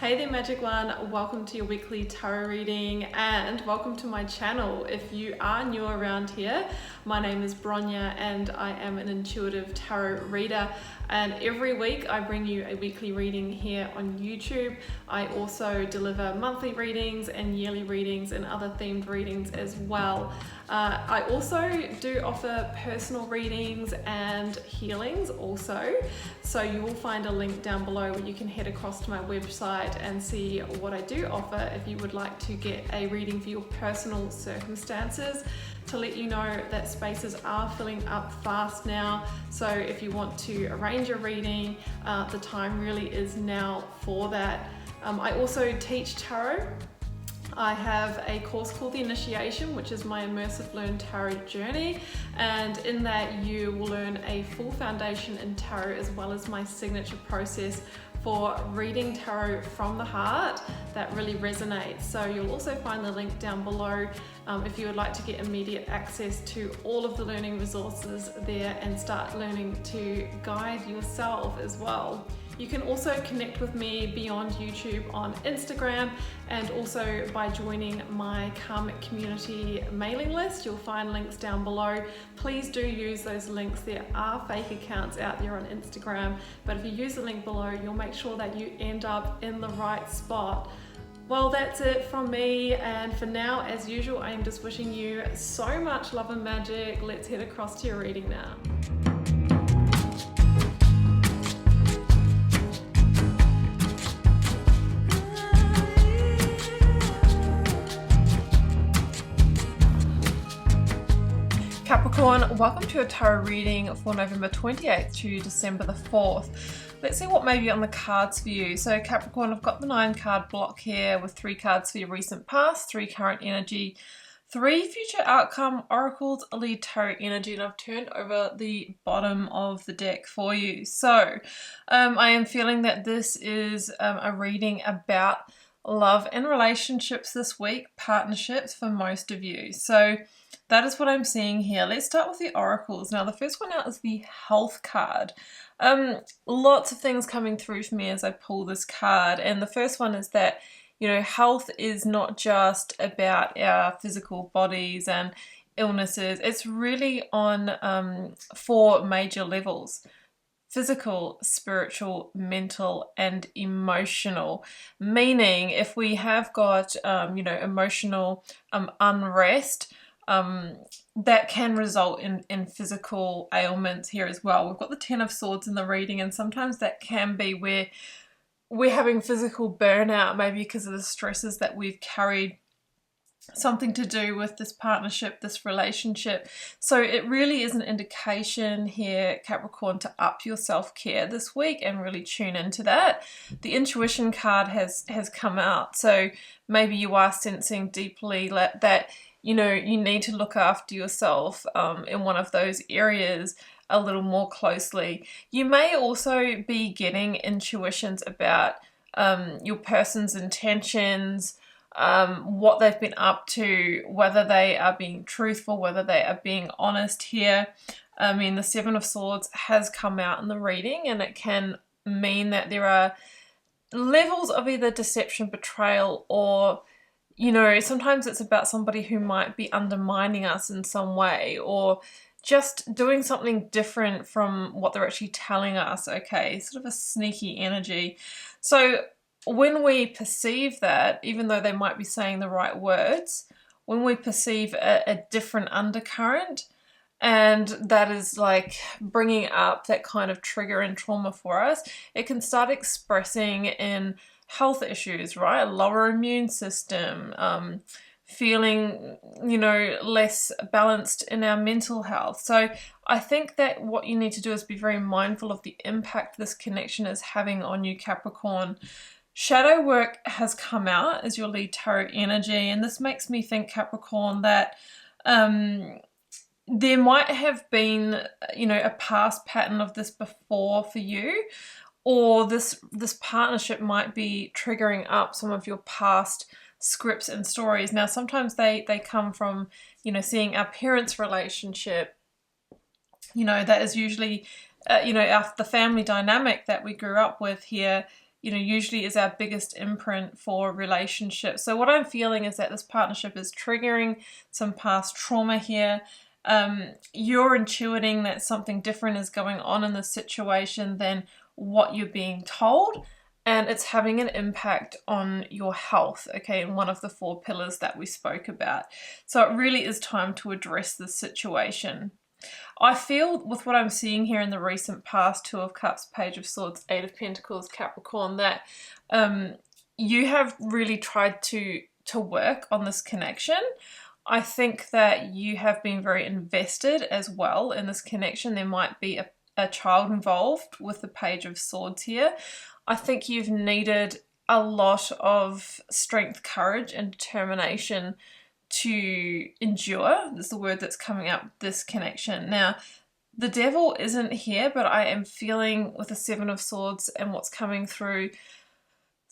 Hey there Magic One, welcome to your weekly tarot reading and welcome to my channel. If you are new around here, my name is Bronya and I am an intuitive tarot reader, and every week I bring you a weekly reading here on YouTube. I also deliver monthly readings and yearly readings and other themed readings as well. I also do offer personal readings and healings also, so you will find a link down below where you can head across to my website and see what I do offer if you would like to get a reading for your personal circumstances. To let you know that spaces are filling up fast now, so if you want to arrange a reading, the time really is now for that. I also teach tarot. I have a course called The Initiation, which is my immersive learn tarot journey, and in that you will learn a full foundation in tarot as well as my signature process for reading tarot from the heart that really resonates. So you'll also find the link down below if you would like to get immediate access to all of the learning resources there and start learning to guide yourself as well. You can also connect with me beyond YouTube on Instagram and also by joining my Karmic Community mailing list. You'll find links down below. Please do use those links. There are fake accounts out there on Instagram, but if you use the link below, you'll make sure that you end up in the right spot. Well, that's it from me, and for now, as usual, I am just wishing you so much love and magic. Let's head across to your reading now. Capricorn, welcome to a tarot reading for November 28th to December the 4th. Let's see what may be on the cards for you. So Capricorn, I've got the 9-card block here with 3 cards for your recent past, 3 current energy, 3 future outcome oracles, a lead tarot energy, and I've turned over the bottom of the deck for you. So I am feeling that this is a reading about love and relationships this week, partnerships for most of you. So that is what I'm seeing here. Let's start with the oracles. Now, the first one out is the health card. Lots of things coming through for me as I pull this card. And the first one is that, you know, health is not just about our physical bodies and illnesses. It's really on 4 major levels: physical, spiritual, mental, and emotional. Meaning, if we have got, emotional unrest, that can result in physical ailments here as well. We've got the 10 of Swords in the reading, and sometimes that can be where we're having physical burnout, maybe because of the stresses that we've carried, something to do with this partnership, this relationship. So it really is an indication here, Capricorn, to up your self-care this week and really tune into that. The intuition card has come out, so maybe you are sensing deeply that you know, you need to look after yourself in one of those areas a little more closely. You may also be getting intuitions about your person's intentions, what they've been up to, whether they are being truthful, whether they are being honest here. I mean, the 7 of Swords has come out in the reading, and it can mean that there are levels of either deception, betrayal, or you know, sometimes it's about somebody who might be undermining us in some way or just doing something different from what they're actually telling us, okay? Sort of a sneaky energy. So when we perceive that, even though they might be saying the right words, when we perceive a different undercurrent, and that is like bringing up that kind of trigger and trauma for us, it can start expressing in health issues, right? A lower immune system, feeling, you know, less balanced in our mental health. So I think that what you need to do is be very mindful of the impact this connection is having on you, Capricorn. Shadow work has come out as your lead tarot energy, and this makes me think, Capricorn, that there might have been, you know, a past pattern of this before for you, or this partnership might be triggering up some of your past scripts and stories. Now, sometimes they come from, you know, seeing our parents' relationship. You know, that is usually, the family dynamic that we grew up with here usually is our biggest imprint for relationships. So what I'm feeling is that this partnership is triggering some past trauma here. You're intuiting that something different is going on in this situation than what you're being told, and it's having an impact on your health, okay, in one of the 4 pillars that we spoke about. So it really is time to address this situation. I feel with what I'm seeing here in the recent past, 2 of Cups, Page of Swords, 8 of Pentacles, Capricorn, that you have really tried to work on this connection. I think that you have been very invested as well in this connection. There might be a child involved with the Page of Swords here. I think you've needed a lot of strength, courage, and determination to endure. That's the word that's coming up, this connection. Now, the devil isn't here, but I am feeling with the 7 of Swords and what's coming through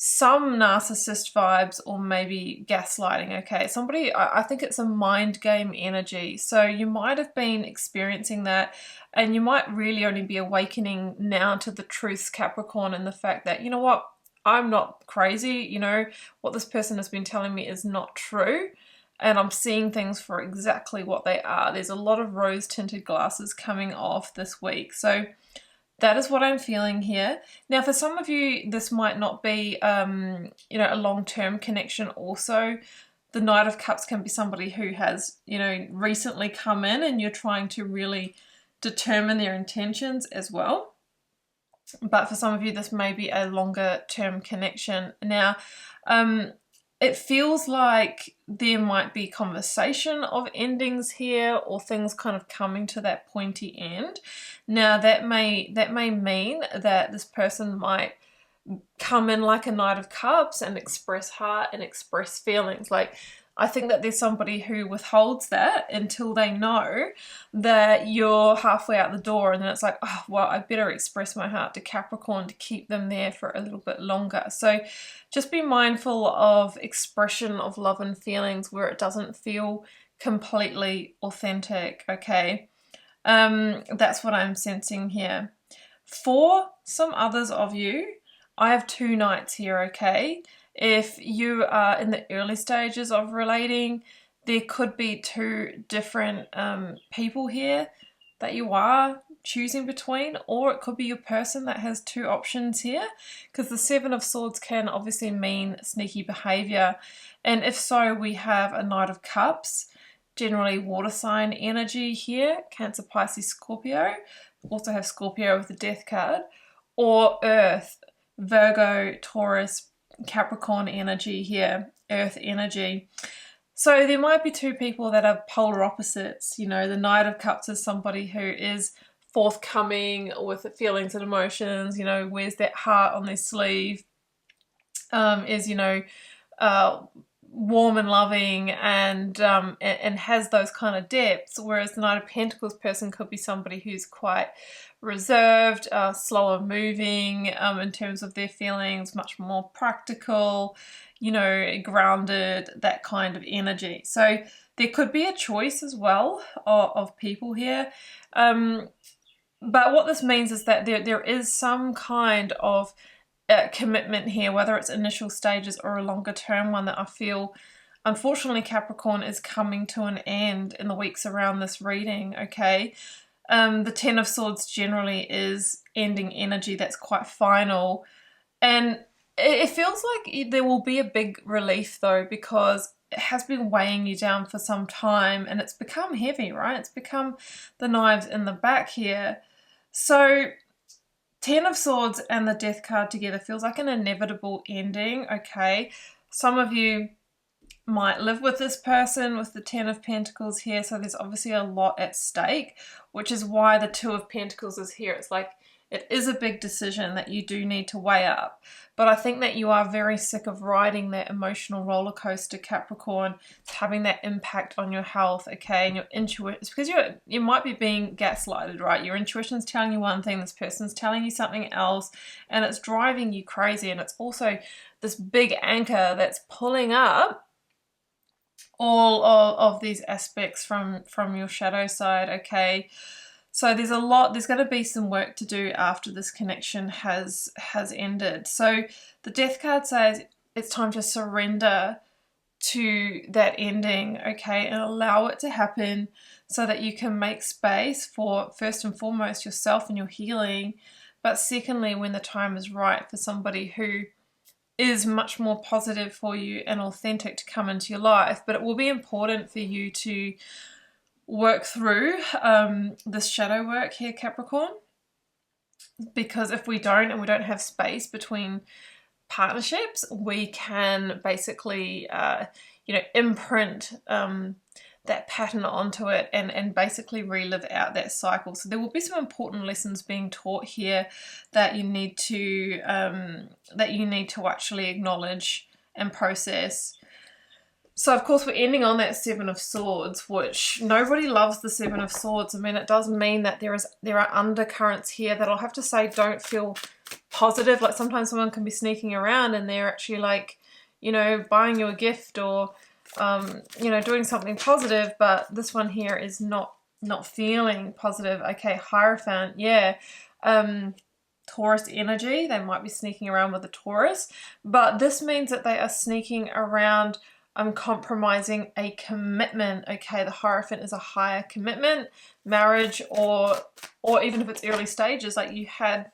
some narcissist vibes or maybe gaslighting, okay? Somebody, I think it's a mind game energy. So you might have been experiencing that, and you might really only be awakening now to the truths, Capricorn, and the fact that, you know what, I'm not crazy, what this person has been telling me is not true, and I'm seeing things for exactly what they are. There's a lot of rose-tinted glasses coming off this week. So that is what I'm feeling here. Now, for some of you, this might not be, a long-term connection also. The Knight of Cups can be somebody who has, recently come in, and you're trying to really determine their intentions as well. But for some of you, this may be a longer-term connection. Now, it feels like there might be conversation of endings here, or things kind of coming to that pointy end. Now that may mean that this person might come in like a Knight of Cups and express heart and express feelings. Like, I think that there's somebody who withholds that until they know that you're halfway out the door, and then it's like, oh, well, I better express my heart to Capricorn to keep them there for a little bit longer. So just be mindful of expression of love and feelings where it doesn't feel completely authentic, okay? That's what I'm sensing here. For some others of you, I have 2 knights here, okay? If you are in the early stages of relating, there could be 2 different people here that you are choosing between, or it could be your person that has 2 options here, because the 7 of Swords can obviously mean sneaky behavior. And if so, we have a Knight of Cups, generally water sign energy here, Cancer, Pisces, Scorpio. Also have Scorpio with the Death card, or Earth, Virgo, Taurus, Capricorn energy here, Earth energy. So there might be 2 people that are polar opposites. The Knight of Cups is somebody who is forthcoming with the feelings and emotions, wears that heart on their sleeve, is, warm and loving, and has those kind of depths, whereas the Knight of Pentacles person could be somebody who's quite reserved, slower moving in terms of their feelings, much more practical, grounded, that kind of energy. So there could be a choice as well of people here. But what this means is that there is some kind of commitment here, whether it's initial stages or a longer term one, that I feel, unfortunately, Capricorn, is coming to an end in the weeks around this reading, okay? The 10 of Swords generally is ending energy that's quite final, and it feels like there will be a big relief though, because it has been weighing you down for some time, and it's become heavy, right? It's become the knives in the back here. So 10 of Swords and the Death card together feels like an inevitable ending, okay? Some of you might live with this person with the 10 of Pentacles here, so there's obviously a lot at stake, which is why the 2 of Pentacles is here. It's like, it is a big decision that you do need to weigh up. But I think that you are very sick of riding that emotional roller coaster, Capricorn. It's having that impact on your health, okay? And your intuition, it's because you might be being gaslighted, right? Your intuition's telling you one thing, this person's telling you something else, and it's driving you crazy. And it's also this big anchor that's pulling up all of these aspects from your shadow side, okay? So there's going to be some work to do after this connection has ended. So the Death card says it's time to surrender to that ending, okay, and allow it to happen so that you can make space for, first and foremost, yourself and your healing, but secondly, when the time is right, for somebody who is much more positive for you and authentic to come into your life. But it will be important for you to work through this shadow work here, Capricorn, because if we don't, and we don't have space between partnerships, we can basically imprint that pattern onto it and basically relive out that cycle. So there will be some important lessons being taught here that you need to actually acknowledge and process. So of course we're ending on that Seven of Swords, which nobody loves the Seven of Swords. I mean, it does mean that there are undercurrents here that I'll have to say don't feel positive. Like sometimes someone can be sneaking around and they're actually like, buying you a gift or doing something positive, but this one here is not feeling positive. Okay, Hierophant, yeah. Taurus energy, they might be sneaking around with a Taurus, but this means that they are sneaking around compromising a commitment. Okay, the Hierophant is a higher commitment, marriage, or even if it's early stages, like you had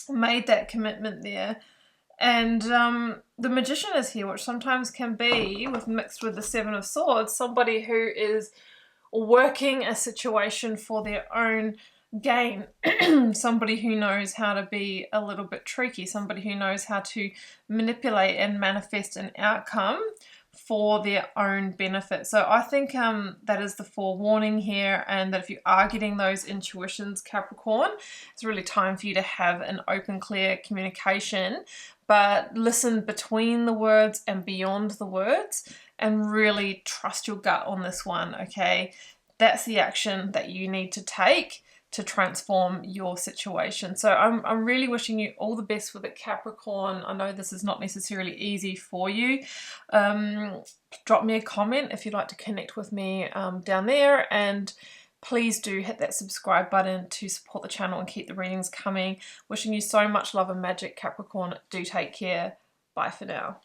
made that commitment there. And the Magician is here, which sometimes can be, mixed with the Seven of Swords, somebody who is working a situation for their own gain. Somebody who knows how to be a little bit tricky, somebody who knows how to manipulate and manifest an outcome for their own benefit. So I think that is the forewarning here, and that if you are getting those intuitions, Capricorn, it's really time for you to have an open, clear communication, but listen between the words and beyond the words, and really trust your gut on this one, okay? That's the action that you need to take to transform your situation. So I'm really wishing you all the best with it, Capricorn. I know this is not necessarily easy for you. Drop me a comment if you'd like to connect with me down there, and please do hit that subscribe button to support the channel and keep the readings coming. Wishing you so much love and magic, Capricorn. Do take care. Bye for now.